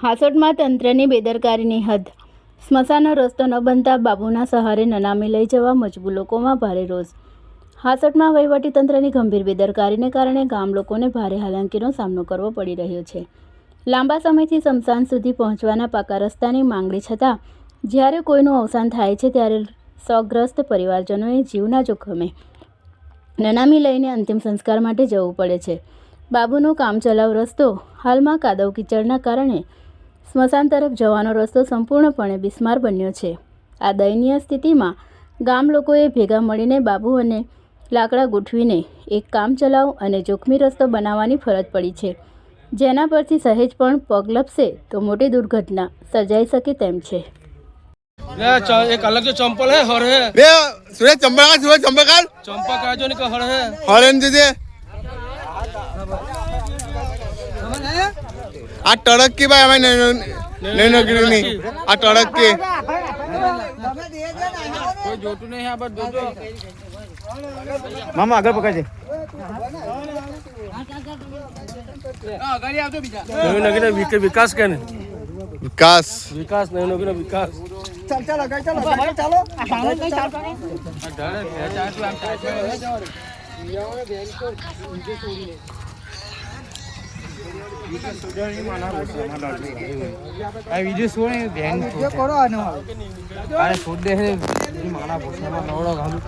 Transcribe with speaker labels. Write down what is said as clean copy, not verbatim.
Speaker 1: હાસોટમાં તંત્રની બેદરકારીની હદ. સ્મશાનનો રસ્તો ન બનતા બાબુના સહારે નનામી લઈ જવા મજબૂર લોકોમાં ભારે રોષ. હાસોટમાં વહીવટીતંત્રની ગંભીર બેદરકારીને કારણે ગામ લોકોને ભારે હાલાકીનો સામનો કરવો પડી રહ્યો છે. લાંબા સમયથી સ્મશાન સુધી પહોંચવાના પાકા રસ્તાની માંગણી છતાં જ્યારે કોઈનું અવસાન થાય છે ત્યારે સગ્રસ્ત પરિવારજનોએ જીવના જોખમે નનામી લઈને અંતિમ સંસ્કાર માટે જવું પડે છે. બાબુનો કામચલાઉ રસ્તો હાલમાં કાદવ કીચડના કારણે સ્મશાન તરફ જવાનો રસ્તો સંપૂર્ણપણે બિસ્માર બન્યો છે. આ દયનીય સ્થિતિમાં ગામ લોકોએ ભેગા મળીને બાબુ અને લાકડા ગોઠવીને એક કામચલાઉ અને જોખમી રસ્તો બનાવવાની ફરજ પડી છે, જેના પરથી સહેજ પણ પગ લપસે તો મોટી દુર્ઘટના સર્જાઈ શકે તેમ છે.
Speaker 2: एक अलग जो चंपल है हर है
Speaker 3: रे सूरज चंपल
Speaker 2: चंपा जो निकल हर है
Speaker 3: हरन दे आ टड़क की भाई हमें नहीं नगरी नहीं आ टड़क की
Speaker 2: कोई जोटू नहीं है बट दो
Speaker 4: मामा આગળ પકડજે
Speaker 2: गाड़ी आ दो बीजा नहीं नगरी विकास कहने
Speaker 3: विकास
Speaker 2: विकास नहीं नगरी विकास
Speaker 4: ચાલ ચાલ આગળ ચાલો ચાલો
Speaker 2: આ વિડિયો છોડે બેન
Speaker 4: કરો આનો
Speaker 2: અરે છોડ દે મારા ભોસમાં નવડો ઘાલું